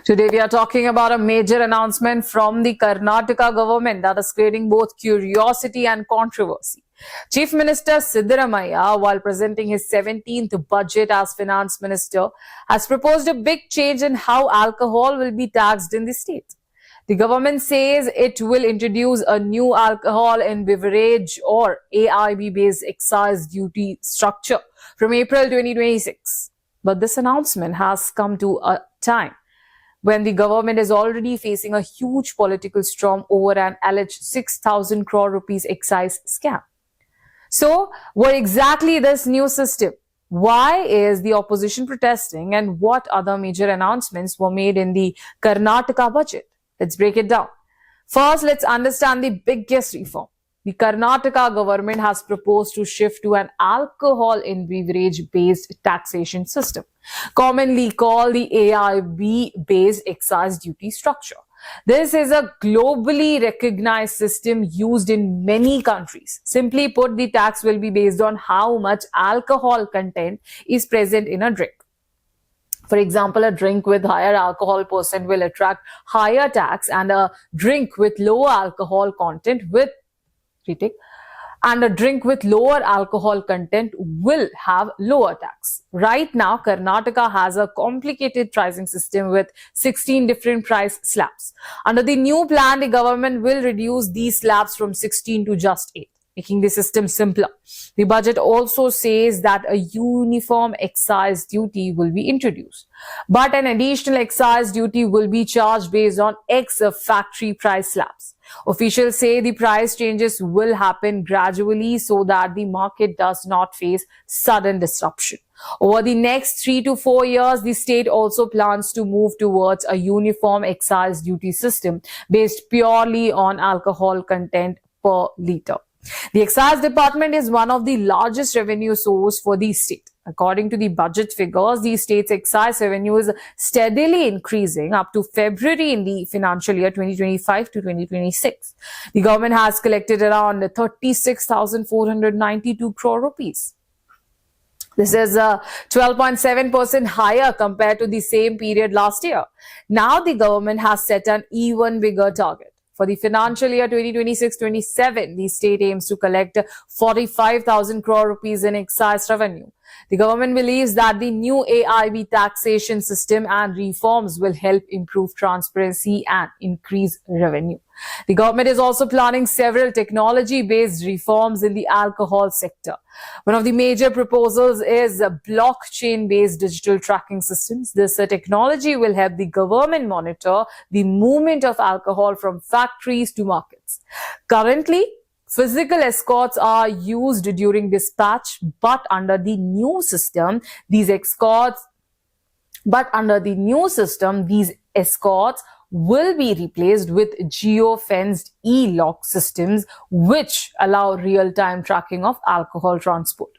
Today we are talking about a major announcement from the Karnataka government that is creating both curiosity and controversy. Chief Minister Siddaramaiah, while presenting his 17th budget as finance minister, has proposed a big change in how alcohol will be taxed in the state. The government says it will introduce a new alcohol and beverage or AIB-based excise duty structure from April 2026. But this announcement has come to a time when the government is already facing a huge political storm over an alleged 6,000 crore rupees excise scam. So, what exactly this new system? Why is the opposition protesting, and what other major announcements were made in the Karnataka budget? Let's break it down. First, let's understand the biggest reform. The Karnataka government has proposed to shift to an alcohol and beverage-based taxation system, commonly called the AIB-based excise duty structure. This is a globally recognized system used in many countries. Simply put, the tax will be based on how much alcohol content is present in a drink. For example, a drink with higher alcohol percent will attract higher tax, and a drink with lower alcohol content and a drink with lower alcohol content will have lower tax. Right now, Karnataka has a complicated pricing system with 16 different price slabs. Under the new plan, the government will reduce these slabs from 16 to just 8, making the system simpler. The budget also says that a uniform excise duty will be introduced, but an additional excise duty will be charged based on ex-factory price slabs. Officials say the price changes will happen gradually so that the market does not face sudden disruption. Over the next 3 to 4 years, the state also plans to move towards a uniform excise duty system based purely on alcohol content per litre. The excise department is one of the largest revenue sources for the state. According to the budget figures, the state's excise revenue is steadily increasing up to February in the financial year 2025 to 2026. The government has collected around 36,492 crore rupees. This is 12.7% higher compared to the same period last year. Now the government has set an even bigger target. For the financial year 2026-27, the state aims to collect 45,000 crore rupees in excise revenue. The government believes that the new AIB taxation system and reforms will help improve transparency and increase revenue. The government is also planning several technology-based reforms in the alcohol sector. One of the major proposals is blockchain-based digital tracking systems. This technology will help the government monitor the movement of alcohol from factories to markets. Currently, physical escorts are used during dispatch, but under the new system, these escorts will be replaced with geo-fenced e-lock systems which allow real-time tracking of alcohol transport.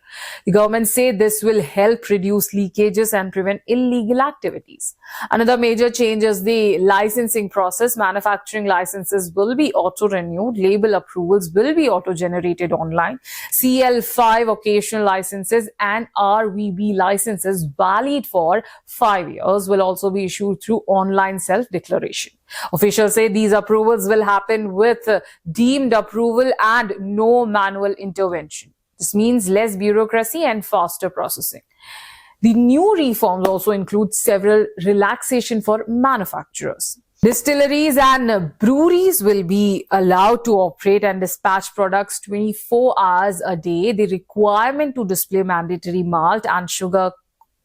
The government says this will help reduce leakages and prevent illegal activities. Another major change is the licensing process. Manufacturing licenses will be auto-renewed, label approvals will be auto-generated online, CL5 occasional licenses and RVB licenses valid for 5 years will also be issued through online self-declaration. Officials say these approvals will happen with deemed approval and no manual intervention. This means less bureaucracy and faster processing. The new reforms also include several relaxations for manufacturers. Distilleries and breweries will be allowed to operate and dispatch products 24 hours a day. The requirement to display mandatory malt and sugar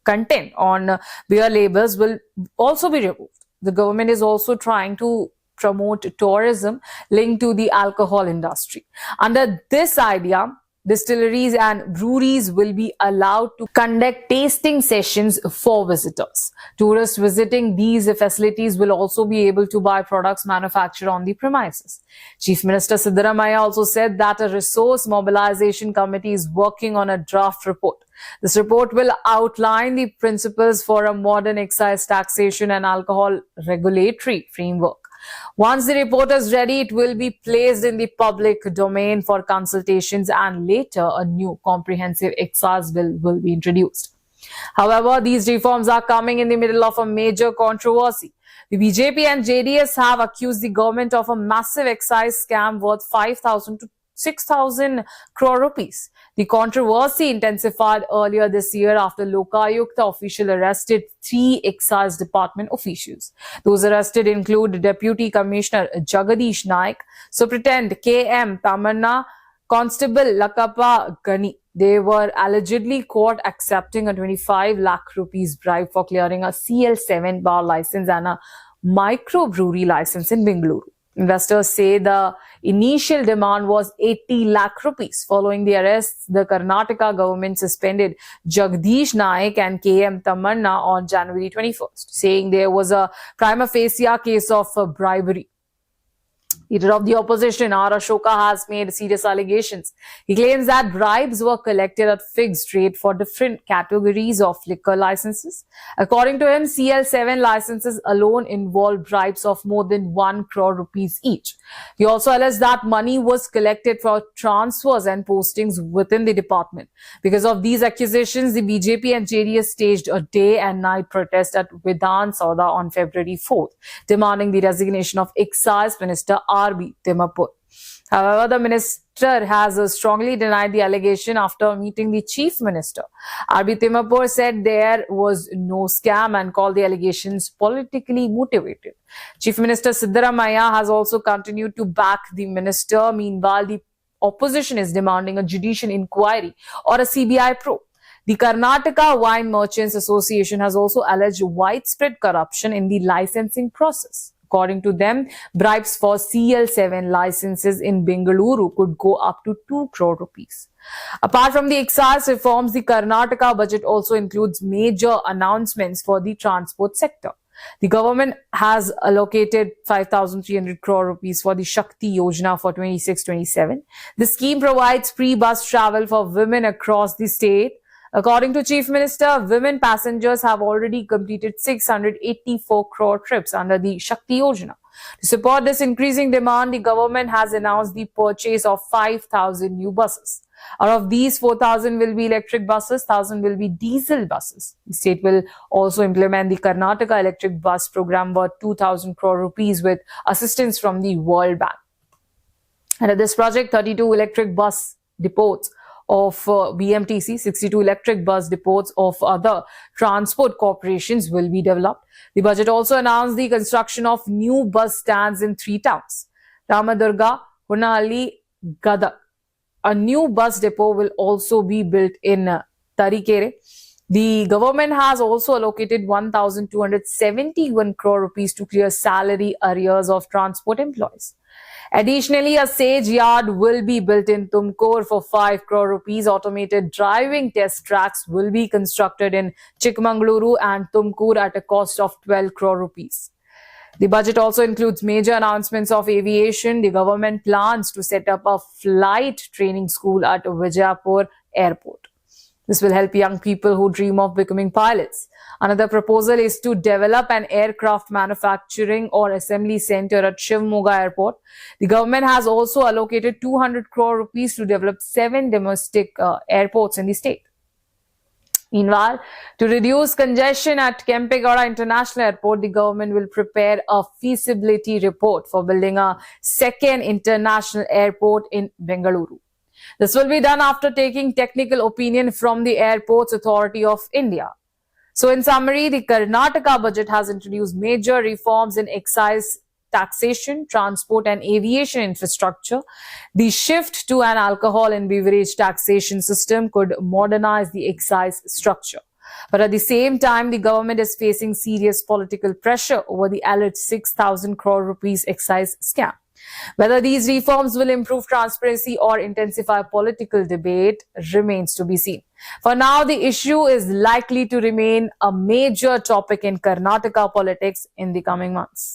content on beer labels will also be removed. The government is also trying to promote tourism linked to the alcohol industry. Under this idea, distilleries and breweries will be allowed to conduct tasting sessions for visitors. Tourists visiting these facilities will also be able to buy products manufactured on the premises. Chief Minister Siddaramaiah also said that a resource mobilization committee is working on a draft report. This report will outline the principles for a modern excise taxation and alcohol regulatory framework. Once the report is ready, it will be placed in the public domain for consultations, and later a new comprehensive excise bill will be introduced. However, these reforms are coming in the middle of a major controversy. The BJP and JDS have accused the government of a massive excise scam worth 5,000 to 6,000 crore rupees. The controversy intensified earlier this year after Lokayukta official arrested 3 excise department officials. Those arrested include Deputy Commissioner Jagadish Naik, Superintendent K.M. Tamanna, Constable Lakappa Gani. They were allegedly caught accepting a 25 lakh rupees bribe for clearing a CL7 bar license and a microbrewery license in Bengaluru. Investors say the initial demand was 80 lakh rupees. Following the arrests, the Karnataka government suspended Jagdish Naik and KM Tamanna on January 21st, saying there was a prima facie case of bribery. Leader of the opposition, R. Ashoka, has made serious allegations. He claims that bribes were collected at fixed rate for different categories of liquor licenses. According to him, CL7 licenses alone involved bribes of more than 1 crore rupees each. He also alleged that money was collected for transfers and postings within the department. Because of these accusations, the BJP and JDS staged a day and night protest at Vidhan Sauda on February 4th, demanding the resignation of Excise Minister R.B. Timapur. However, the minister has strongly denied the allegation after meeting the chief minister. R.B. Timapur said there was no scam and called the allegations politically motivated. Chief Minister Siddaramaiah has also continued to back the minister. Meanwhile, the opposition is demanding a judicial inquiry or a CBI probe. The Karnataka Wine Merchants Association has also alleged widespread corruption in the licensing process. According to them, bribes for CL7 licenses in Bengaluru could go up to 2 crore rupees. Apart from the excise reforms, the Karnataka budget also includes major announcements for the transport sector. The government has allocated 5,300 crore rupees for the Shakti Yojana for 26-27. The scheme provides free bus travel for women across the state. According to Chief Minister, women passengers have already completed 684 crore trips under the Shakti Yojana. To support this increasing demand, the government has announced the purchase of 5,000 new buses. Out of these, 4,000 will be electric buses, 1,000 will be diesel buses. The state will also implement the Karnataka Electric Bus Program worth 2,000 crore rupees with assistance from the World Bank. Under this project, 32 electric bus depots of BMTC, 62 electric bus depots of other transport corporations will be developed. The budget also announced the construction of new bus stands in 3 towns, Ramadurga, Hunahalli, Gada. A new bus depot will also be built in Tarikere. The government has also allocated 1,271 crore rupees to clear salary arrears of transport employees. Additionally, a Sage yard will be built in Tumkur for 5 crore rupees. Automated driving test tracks will be constructed in Chikmagaluru and Tumkur at a cost of 12 crore rupees. The budget also includes major announcements of aviation. The government plans to set up a flight training school at Vijayapur Airport. This will help young people who dream of becoming pilots. Another proposal is to develop an aircraft manufacturing or assembly center at Shivamogga Airport. The government has also allocated 200 crore rupees to develop 7 domestic airports in the state. Meanwhile, to reduce congestion at Kempegowda International Airport, the government will prepare a feasibility report for building a second international airport in Bengaluru. This will be done after taking technical opinion from the Airports Authority of India. So in summary, the Karnataka budget has introduced major reforms in excise taxation, transport and aviation infrastructure. The shift to an alcohol and beverage taxation system could modernize the excise structure. But at the same time, the government is facing serious political pressure over the alleged 6,000 crore rupees excise scam. Whether these reforms will improve transparency or intensify political debate remains to be seen. For now, the issue is likely to remain a major topic in Karnataka politics in the coming months.